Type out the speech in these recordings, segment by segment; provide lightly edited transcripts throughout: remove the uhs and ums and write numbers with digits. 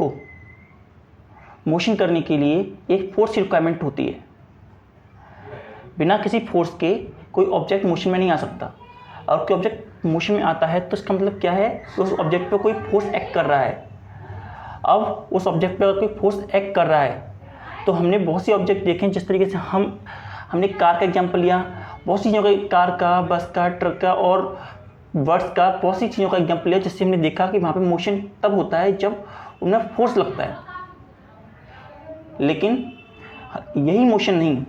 को मोशन करने के लिए एक फोर्स की रिक्वायरमेंट होती है। बिना किसी फोर्स के कोई ऑब्जेक्ट मोशन में नहीं आ सकता, और कोई ऑब्जेक्ट मोशन में आता है तो इसका मतलब क्या है, उस ऑब्जेक्ट पे कोई फोर्स एक्ट कर रहा है। अब उस ऑब्जेक्ट पे अगर कोई फोर्स एक्ट कर रहा है तो हमने बहुत सी ऑब्जेक्ट देखे हैं, जिस तरीके से हमने कार का एग्जांपल लिया, बहुत सी चीज़ों का, कार का, बस का, ट्रक का और बर्ड्स का, बहुत सी चीज़ों का एग्जांपल लिया, जिससे हमने देखा कि वहाँ पे मोशन तब होता है जब उनमें फोर्स लगता है। लेकिन यही मोशन नहीं,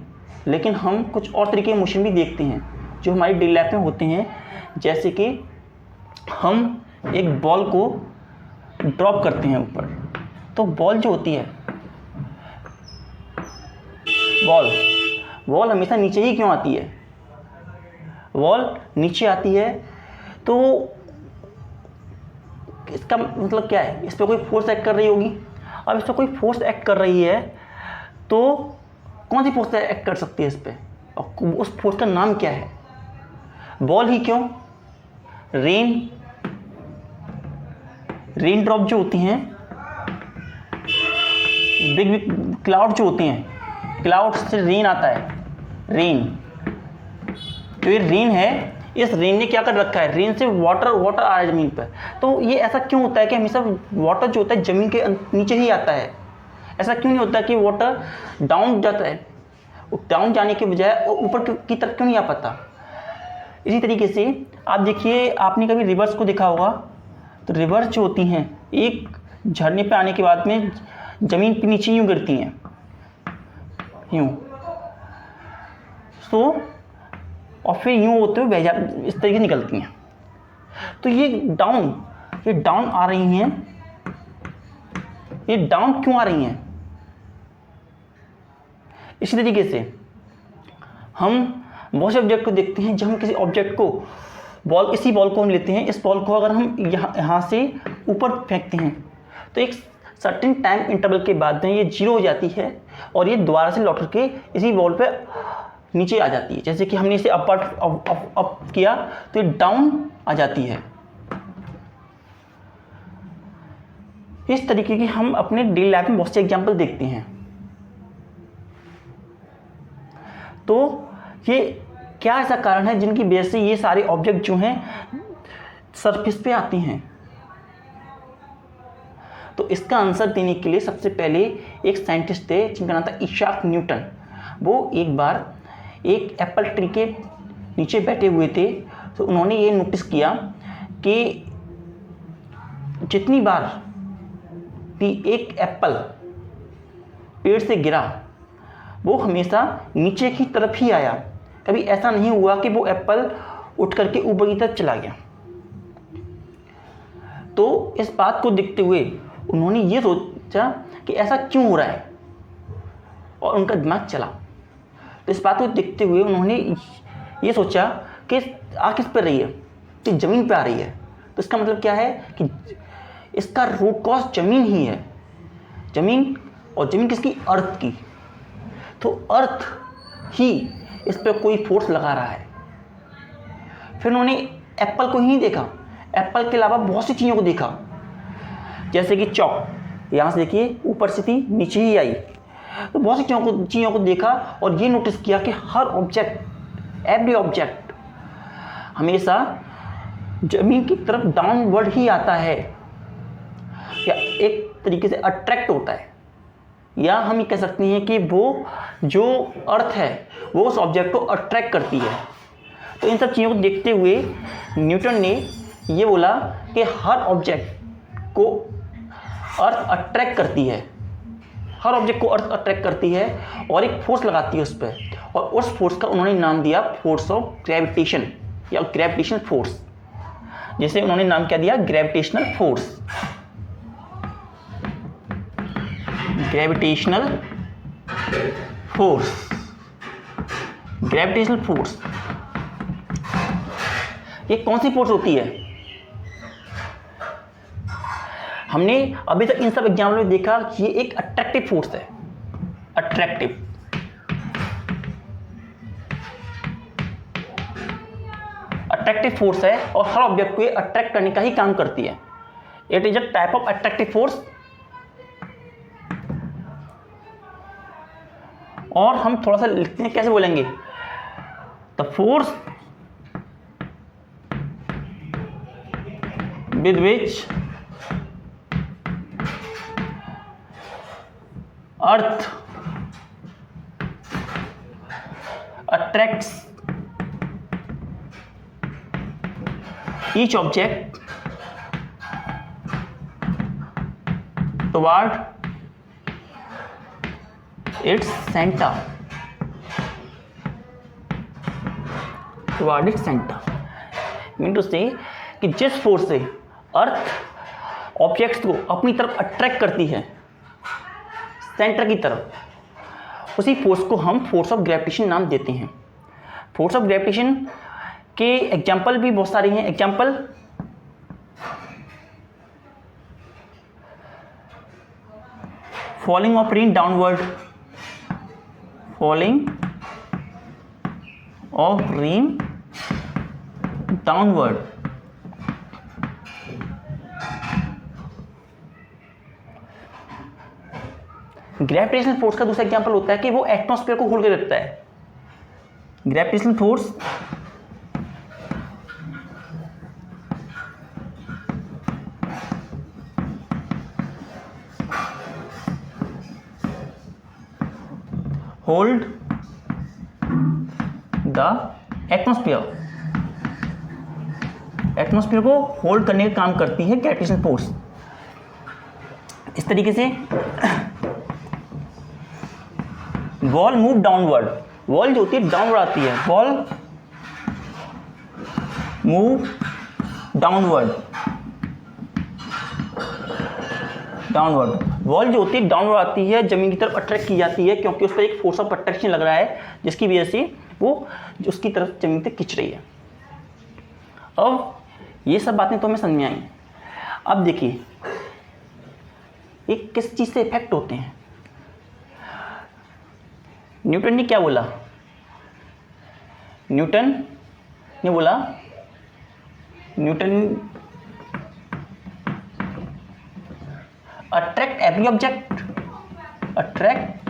लेकिन हम कुछ और तरीके के मोशन भी देखते हैं जो हमारी डेली लाइफ में होते हैं। जैसे कि हम एक बॉल को ड्रॉप करते हैं ऊपर, तो बॉल जो होती है, बॉल हमेशा नीचे ही क्यों आती है? बॉल नीचे आती है तो इसका मतलब क्या है, इस पर कोई फोर्स एक्ट कर रही होगी। अब इस पर कोई फोर्स एक्ट कर रही है तो कौन सी फोर्स एक्ट कर सकती है इस पर, और उस फोर्स का नाम क्या है? बॉल ही क्यों, रेन ड्रॉप जो होती हैं, बिग क्लाउड जो होते हैं, क्लाउड से रेन आता है, रेन। तो ये रेन है, इस रेन ने क्या कर रखा है, रेन से वाटर आ रहा है ज़मीन पर। तो ये ऐसा क्यों होता है कि हमेशा वाटर जो होता है ज़मीन के नीचे ही आता है? ऐसा क्यों नहीं होता कि वाटर डाउन जाता है, डाउन जाने के बजाय ऊपर की तरफ क्यों नहीं आ पाता? इसी तरीके से आप देखिए, आपने कभी रिवर्स को देखा होगा, तो रिवर्स जो होती हैं एक झरने पे आने के बाद में ज़मीन के नीचे यूँ गिरती हैं, यूँ, तो और फिर यूँ होते हुए इस तरीके निकलती हैं। तो ये डाउन आ रही हैं, ये डाउन क्यों आ रही हैं? इसी तरीके से हम बहुत से ऑब्जेक्ट को देखते हैं, जब हम किसी ऑब्जेक्ट को इसी बॉल को हम लेते हैं, इस बॉल को अगर हम यहाँ से ऊपर फेंकते हैं तो एक सर्टेन टाइम इंटरवल के बाद में ये जीरो हो जाती है और ये दोबारा से लौट के इसी बॉल पे नीचे आ जाती है। जैसे कि हमने इसे अप किया तो ये डाउन आ जाती है। इस तरीके की हम अपने डेली लाइफ में बहुत से एग्जाम्पल देखते हैं। तो ये क्या ऐसा कारण है जिनकी वजह से ये सारे ऑब्जेक्ट जो हैं सरफेस पे आते हैं? तो इसका आंसर देने के लिए सबसे पहले एक साइंटिस्ट थे जिनका नाम था इसाक न्यूटन। वो एक बार एक एप्पल ट्री के नीचे बैठे हुए थे, तो उन्होंने ये नोटिस किया कि जितनी बार भी एक एप्पल पेड़ से गिरा वो हमेशा नीचे की तरफ ही आया, कभी ऐसा नहीं हुआ कि वो एप्पल उठ करके ऊपर की तरफ चला गया। तो इस बात को देखते हुए उन्होंने ये सोचा कि ऐसा क्यों हो रहा है, और उनका दिमाग चला। तो इस बात को देखते हुए उन्होंने ये सोचा कि आ किस पर रही है, तो ज़मीन पे आ रही है। तो इसका मतलब क्या है कि इसका रूट कॉज ज़मीन ही है, ज़मीन, और ज़मीन किसकी, अर्थ की। तो अर्थ ही इस पर कोई फोर्स लगा रहा है। फिर उन्होंने एप्पल को ही नहीं देखा, एप्पल के अलावा बहुत सी चीज़ों को देखा, जैसे कि चौक, यहाँ से देखिए ऊपर से थी नीचे ही आई। तो बहुत सी चीज़ों को देखा और ये नोटिस किया कि हर ऑब्जेक्ट, एवरी ऑब्जेक्ट हमेशा ज़मीन की तरफ डाउनवर्ड ही आता है, या एक तरीके से अट्रैक्ट होता है, या हम ये कह सकते हैं कि वो जो अर्थ है वो उस ऑब्जेक्ट को अट्रैक्ट करती है। तो इन सब चीज़ों को देखते हुए न्यूटन ने ये बोला कि हर ऑब्जेक्ट को अर्थ अट्रैक्ट करती है, हर ऑब्जेक्ट को अर्थ अट्रैक्ट करती है और एक फोर्स लगाती है उस पर, और उस फोर्स का उन्होंने नाम दिया फोर्स ऑफ ग्रेविटेशन या ग्रेविटेशनल फोर्स, जिसे उन्होंने नाम क्या दिया, gravitational force. Gravitational force, gravitational force ये कौन सी फोर्स होती है? हमने अभी तक इन सब एग्जाम्पल में देखा कि ये एक अट्रैक्टिव फोर्स है, अट्रैक्टिव फोर्स है, और हर ऑब्जेक्ट को ये अट्रैक्ट करने का ही काम करती है। It is a type of attractive force और हम थोड़ा सा लिखते हैं, कैसे बोलेंगे, the force with which earth attracts each object toward its center. Toward its center. Mean to say कि जिस फोर्स से अर्थ ऑब्जेक्ट्स को अपनी तरफ अट्रैक्ट करती है सेंटर की तरफ, उसी फोर्स को हम फोर्स ऑफ ग्रेविटेशन नाम देते हैं। फोर्स ऑफ ग्रेविटेशन के एग्जाम्पल भी बहुत सारे हैं। Example, falling of rain downward, falling of rain downward, gravitational force का दूसरा एग्जांपल होता है कि वो एटमॉस्फेयर को होल्ड कर रखता है। Gravitational force hold the atmosphere, atmosphere को होल्ड करने का काम करती है ग्रेविटेशनल फोर्स। इस तरीके से बॉल मूव डाउनवर्ड, बॉल जो होती है डाउनवर्ड आती है, ball move downward, downward ball जो होती है डाउनवर्ड आती है, जमीन की तरफ अट्रैक्ट की जाती है क्योंकि उस पर एक फोर्स ऑफ अट्रैक्शन लग रहा है जिसकी वजह से वो उसकी तरफ जमीन तक खींच रही है। अब ये सब बातें तो हमें समझ में आई। अब देखिए ये किस चीज़ से इफेक्ट होते हैं। न्यूटन ने क्या बोला, न्यूटन ने बोला, Newton attract every object, attract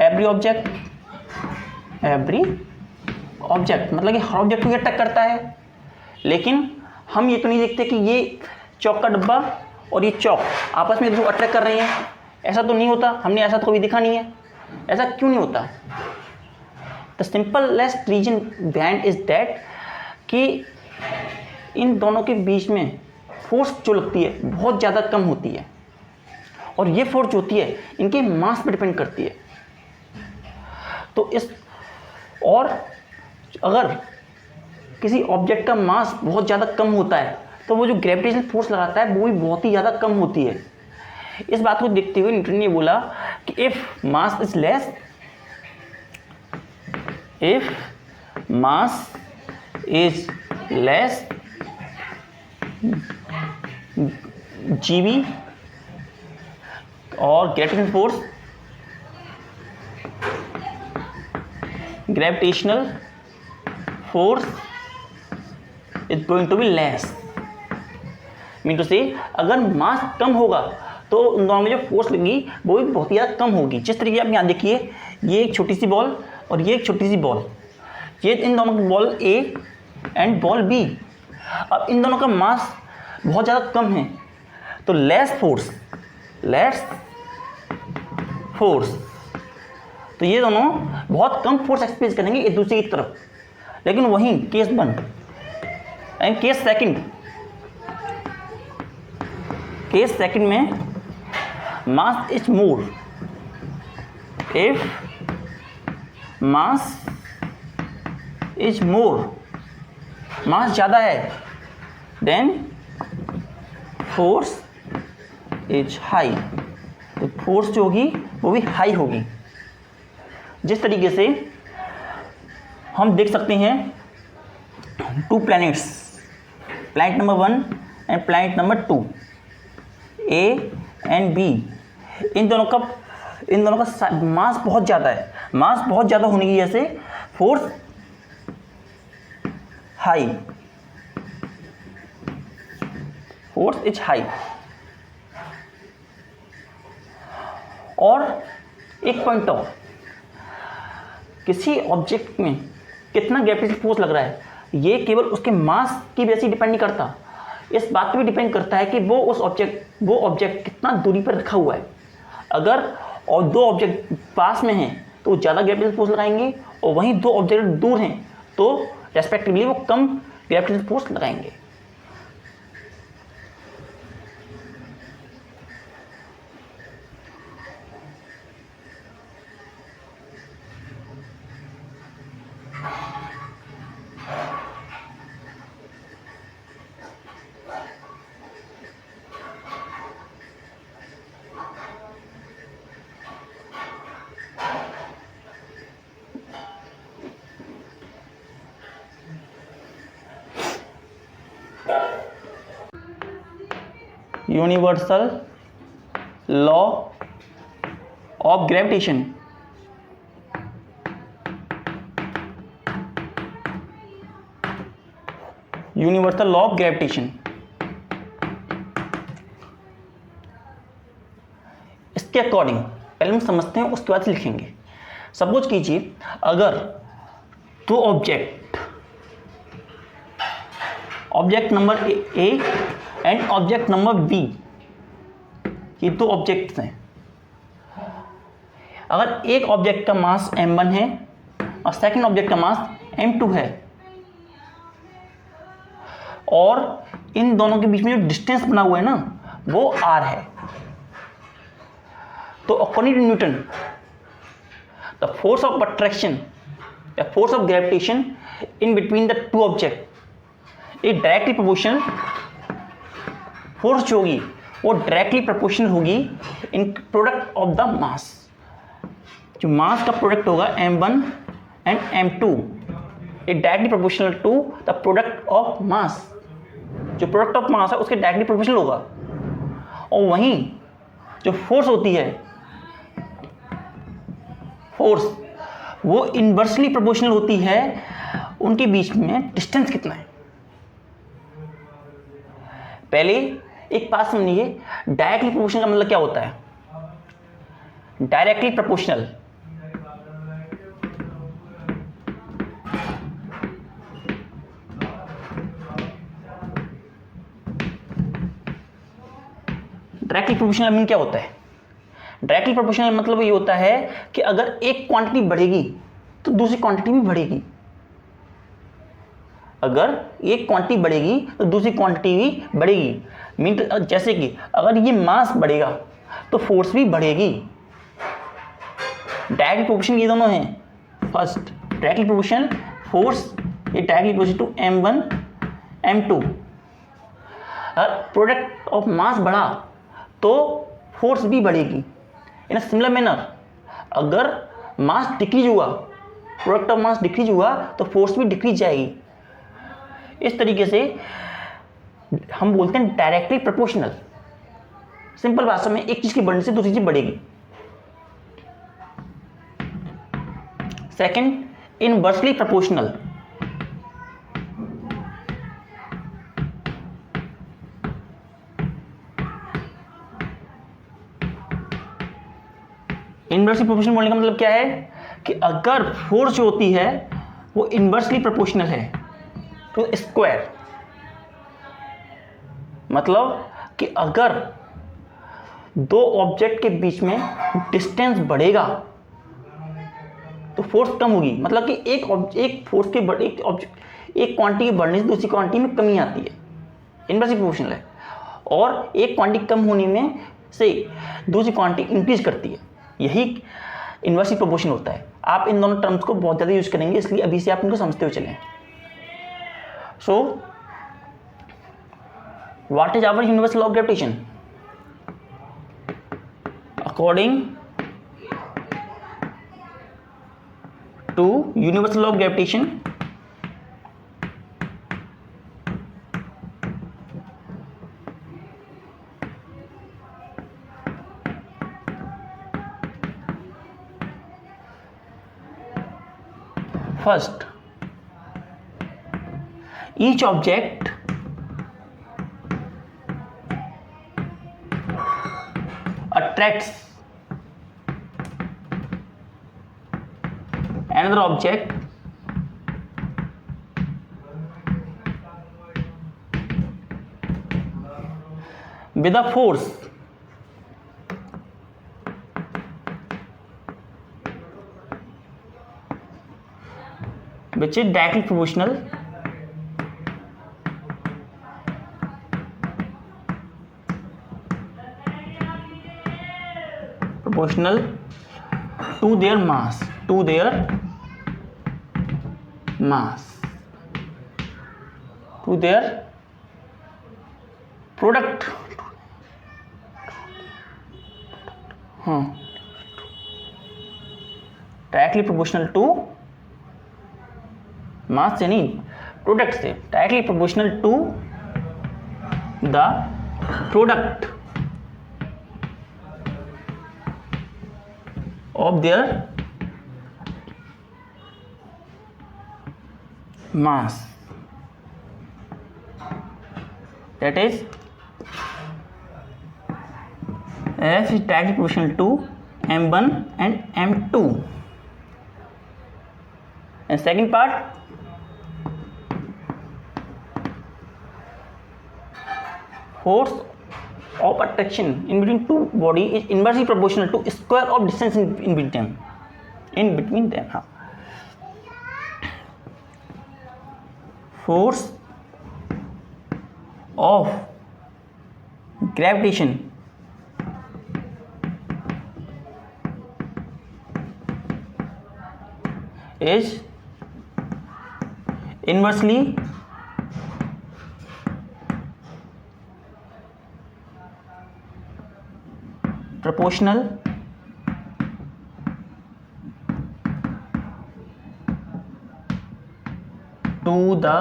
every object, every object मतलब कि हर ऑब्जेक्ट को अट्रैक्ट करता है। लेकिन हम ये तो नहीं देखते कि ये चौक का डब्बा और ये चौक आपस में एक दूसरे को अट्रैक्ट कर रहे हैं, ऐसा तो नहीं होता, हमने ऐसा तो कभी देखा नहीं है। ऐसा क्यों नहीं होता? The simplest reason behind is that कि इन दोनों के बीच में फोर्स जो लगती है बहुत ज़्यादा कम होती है, और ये फोर्स जो होती है इनके मास पर डिपेंड करती है। तो इस और अगर किसी ऑब्जेक्ट का मास बहुत ज़्यादा कम होता है तो वो जो ग्रेविटेशनल फोर्स लगाता है वो भी बहुत ही ज़्यादा कम होती है। इस बात को देखते हुए न्यूटन ने बोला कि if mass is less, if mass is less जीवी और gravitational force, gravitational force is going to be less. Mean to say अगर मास कम होगा तो उन दोनों में जो फोर्स लगेगी वो भी बहुत ही ज़्यादा कम होगी। जिस तरीके आप यहाँ देखिए, ये एक छोटी सी बॉल और ये एक छोटी सी बॉल, ये इन दोनों की ball A and ball B. अब इन दोनों का मास बहुत ज़्यादा कम है तो लेस फोर्स, तो ये दोनों बहुत कम फोर्स एक्सपीरियंस करेंगे एक दूसरे की तरफ। लेकिन वहीं केस 1 एंड केस सेकंड में mass is more, if mass is more, mass ज़्यादा है, देन फोर्स इज हाई, तो फोर्स जो होगी वो भी हाई होगी। जिस तरीके से हम देख सकते हैं 2 planets, planet number 1 and planet number 2, A and B, इन दोनों का मास बहुत ज़्यादा है। मास बहुत ज़्यादा होने की वजह से force high, force is high. और एक पॉइंट और, किसी ऑब्जेक्ट में कितना ग्रेविटेशनल फोर्स लग रहा है ये केवल उसके मास की वजह से डिपेंड नहीं करता, इस बात पे भी डिपेंड करता है कि वो ऑब्जेक्ट कितना दूरी पर रखा हुआ है। अगर और दो ऑब्जेक्ट पास में हैं तो ज़्यादा ग्रेविटेशनल फोर्स लगाएंगे, और वहीं दो ऑब्जेक्ट दूर हैं तो रेस्पेक्टिवली वो कम ग्रेविटेशनल फोर्स लगाएंगे। Universal law of gravitation, universal law of gravitation. इसके अकॉर्डिंग पहले हम समझते हैं, उसके बाद लिखेंगे। सपोज कीजिए अगर दो object number A and object number B, ये दो ऑब्जेक्ट्स हैं। अगर एक ऑब्जेक्ट का मास m1 है और सेकंड ऑब्जेक्ट का मास m2 है, और इन दोनों के बीच में जो डिस्टेंस बना हुआ है ना वो r है, तो according to Newton the force of attraction या force of gravitation in between the two object is directly proportional, force जो होगी वो डायरेक्टली प्रोपोर्शनल होगी in product of the mass. जो मास का प्रोडक्ट होगा m1 and m2 it directly proportional to the product of mass. जो product of मास है उसके डायरेक्टली प्रोपोर्शनल होगा, और वहीं जो फोर्स होती है फोर्स वो इनवर्सली प्रोपोर्शनल होती है उनके बीच में डिस्टेंस कितना है। पहले एक बात समझिए, डायरेक्टली प्रोपोर्शनल का मतलब क्या होता है। डायरेक्टली प्रोपोर्शनल मीन क्या होता है। डायरेक्टली प्रोपोर्शनल मतलब ये होता है कि अगर एक क्वांटिटी बढ़ेगी तो दूसरी क्वांटिटी भी बढ़ेगी, अगर एक क्वांटिटी बढ़ेगी तो दूसरी क्वांटिटी भी बढ़ेगी। मीन जैसे कि अगर ये मास बढ़ेगा तो फोर्स भी बढ़ेगी। डायरेक्टली प्रोपोर्शनल ये दोनों हैं। फर्स्ट डायरेक्टली प्रोपोर्शनल फोर्स, ये directly proportional to m1 m2। अगर प्रोडक्ट ऑफ मास बढ़ा तो फोर्स भी बढ़ेगी। इन सिमिलर मैनर अगर मास डिक्रीज हुआ, प्रोडक्ट ऑफ मास डिक्रीज हुआ तो फोर्स भी डिक्रीज जाएगी। इस तरीके से हम बोलते हैं डायरेक्टली प्रोपोर्शनल। सिंपल भाषा में एक चीज की बढ़ने से दूसरी चीज बढ़ेगी। Second inversely proportional, inversely proportional बोलने का मतलब क्या है कि अगर फोर्स जो होती है वो इनवर्सली प्रोपोर्शनल है तो स्क्वायर, मतलब कि अगर दो ऑब्जेक्ट के बीच में डिस्टेंस बढ़ेगा तो फोर्स कम होगी। मतलब कि एक फोर्स के एक क्वांटिटी के बढ़ने से दूसरी क्वांटिटी में कमी आती है, इनवर्सली प्रोपोर्शनल है। और एक क्वांटिटी कम होने में से दूसरी क्वांटिटी इंक्रीज करती है, यही इनवर्सली प्रोपोर्शनल होता है। आप इन दोनों टर्म्स को बहुत ज़्यादा यूज करेंगे, इसलिए अभी से आप इनको समझते हुए चलें। So, what is our universal law of gravitation? According to universal law of gravitation, first each object attracts another object with a force which is directly proportional to their mass, to their product, directly proportional to mass यानी product से directly proportional to the product of their mass, that is F is directly proportional to m1 and m2. And second part, force of attraction in between two body is inversely proportional to square of distance in between them. Force of gravitation is inversely proportional to the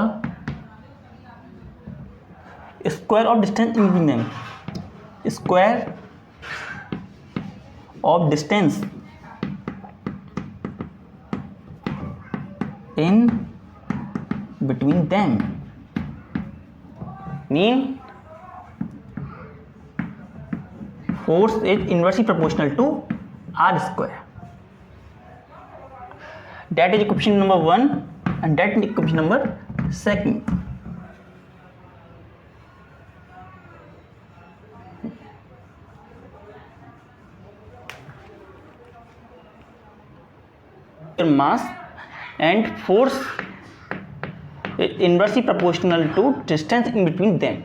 square of distance in between them. Square of distance in between them mean force is inversely proportional to r square. That is equation number 1 and that is equation number 2. Mass and force is inversely proportional to distance in between them.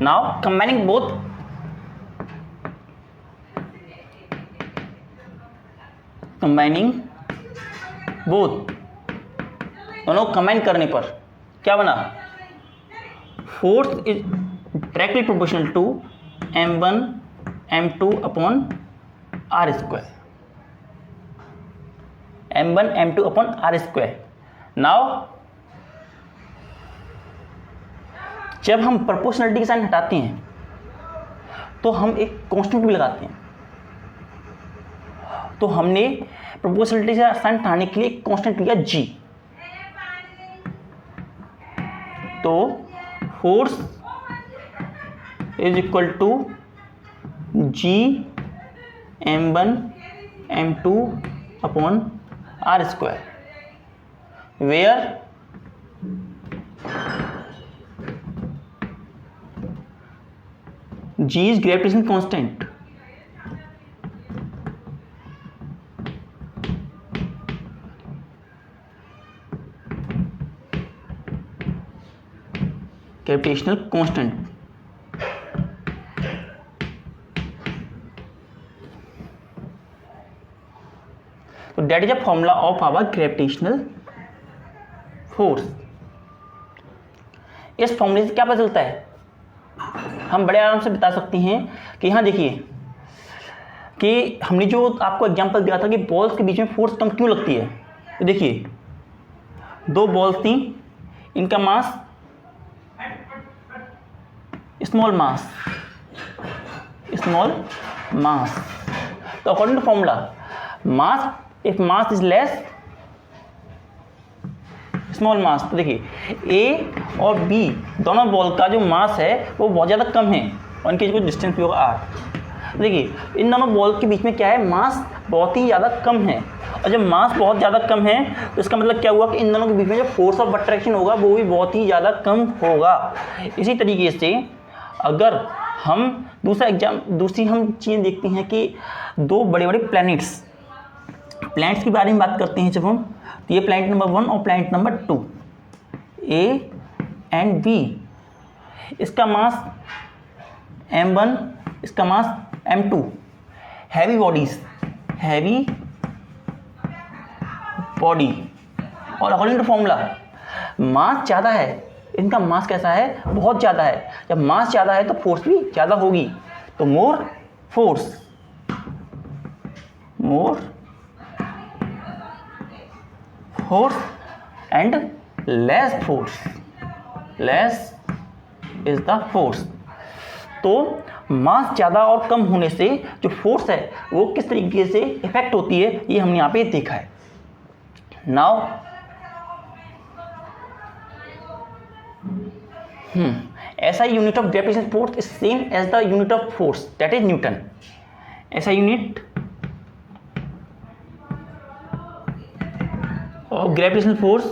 Now combining both, दोनों combine करने पर क्या बना? Force is directly proportional to m1 m2 upon r square. m1 m2 upon r square. Now जब हम proportionality के sign हटाते हैं तो हम एक कांस्टेंट भी लगाते हैं. तो हमने प्रोपोर्शनलिटी से साइन हटाने के लिए कांस्टेंट लिया g. तो force is equal to g m1 m2 upon r square, where g is gravitation constant. Gravitational constant. So that is a formula of our gravitational force. इस फॉर्मूले से क्या पता चलता है? हम बड़े आराम से बता सकते हैं कि यहाँ देखिए कि हमने जो आपको एग्जांपल दिया था कि बॉल्स के बीच में फोर्स कम क्यों लगती है. तो देखिए दो बॉल्स थी, इनका मास स्मॉल मास. तो according to formula mass, if mass is less small mass. तो देखिए ए और बी दोनों बॉल का जो मास है वो बहुत ज़्यादा कम है और इनके जो डिस्टेंस भी होगा r. देखिए इन दोनों बॉल के बीच में क्या है, मास बहुत ही ज़्यादा कम है, और जब मास बहुत ज़्यादा कम है तो इसका मतलब क्या हुआ कि इन दोनों के बीच में जो फोर्स ऑफ अट्रैक्शन होगा वो भी बहुत ही ज़्यादा कम होगा। इसी तरीके से अगर हम दूसरी हम चीज़ देखते हैं कि दो बड़े बड़े प्लैनेट्स के बारे में बात करते हैं जब हम, तो ये प्लैनेट नंबर 1 और planet number 2 A and B, इसका मास m1, इसका मास m2, हैवी बॉडी, और अकॉर्डिंग टू फॉर्मूला मास ज़्यादा है, इनका मास कैसा है, बहुत ज़्यादा है। जब मास ज़्यादा है तो फोर्स भी ज़्यादा होगी, तो more force and less is the force. तो मास ज़्यादा और कम होने से जो फोर्स है वो किस तरीके से इफेक्ट होती है, ये हमने यहाँ पे देखा है। Now SI unit of gravitational force is same as the unit of force, that is newton. SI unit of gravitational force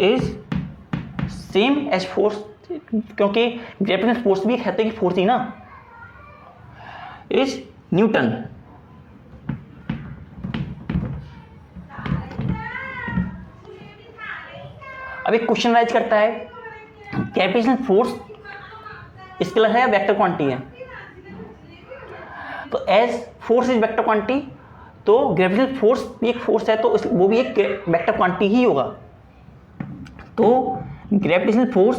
is same as force, क्योंकि ग्रेविटेशनल फोर्स भी कहते हैं कि फोर्स ही ना, इज न्यूटन। अब एक क्वेश्चन राइज करता है, ग्रेविटेशनल फोर्स स्केलर है या वेक्टर क्वांटिटी है? तो as force is vector quantity, तो ग्रेविटेशनल फोर्स भी एक फोर्स है, तो वो भी एक वेक्टर क्वांटिटी ही होगा। तो gravitational force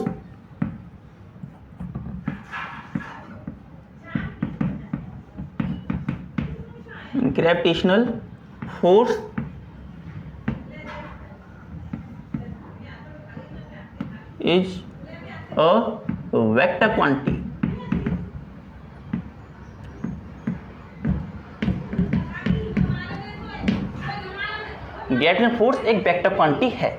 is a vector quantity. Gravitational force एक वेक्टर क्वांटिटी है।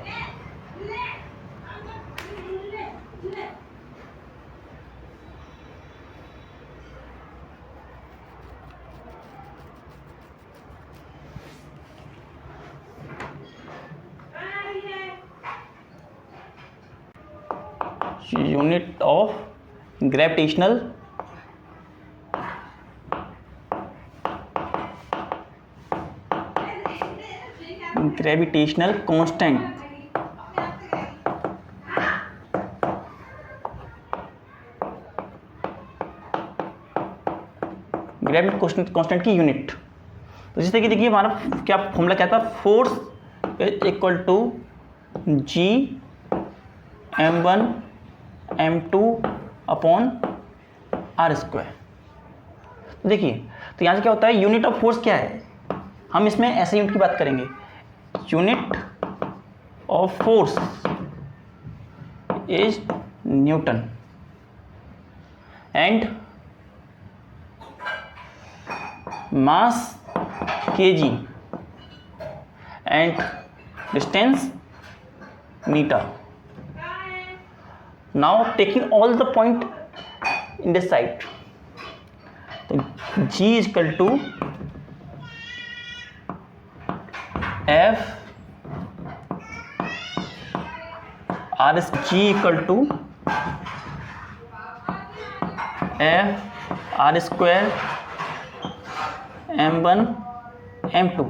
Unit of gravitational constant, gravity constant की यूनिट। तो जैसे कि देखिए हमारा क्या फॉर्मूला क्या था, force is equal to G m1 m2 upon r square. तो देखिए तो यहाँ से क्या होता है, यूनिट ऑफ फोर्स क्या है, हम इसमें ऐसे यूनिट की बात करेंगे, unit of force is Newton and mass kg and distance meter. Now taking all the point in this side, so G is equal to F R is G equal to F R square m1 m2।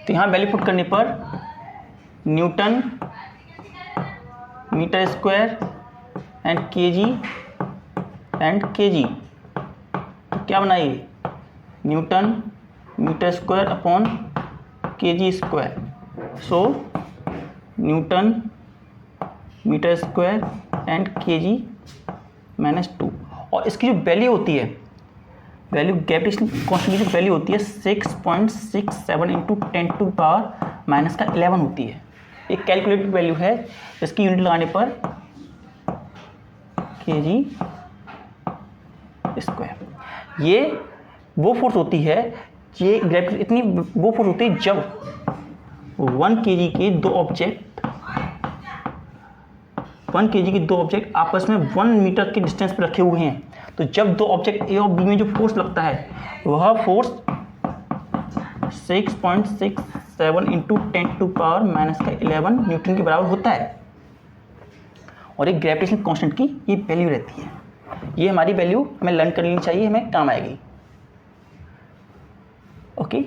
तो यहाँ value put करने पर newton metre square and KG, तो क्या बनाइए, newton metre square upon KG square. So newton metre square and KG -2। और इसकी जो वैल्यू होती है, वैल्यू ग्रेविटेशनल कांस्टेंट की जो वैल्यू होती है 6.67 इंटू 10⁻11 होती है। एक कैलकुलेटेड वैल्यू है, इसकी यूनिट लगाने पर kg स्क्वायर। ये वो फोर्स होती है, ये ग्रेविटी इतनी वो फोर्स होती है जब 1 kg के दो ऑब्जेक्ट 1 kg के दो ऑब्जेक्ट आपस में 1 मीटर के डिस्टेंस पर रखे हुए हैं, तो जब दो ऑब्जेक्ट ए और बी में जो फोर्स लगता है वह फोर्स 6.67 इंटू 10⁻⁻11 न्यूटन के बराबर होता है। और एक ग्रेविटेशन कांस्टेंट की ये वैल्यू रहती है। ये हमारी वैल्यू हमें लर्न कर लेनी चाहिए, हमें काम आएगी। ओके।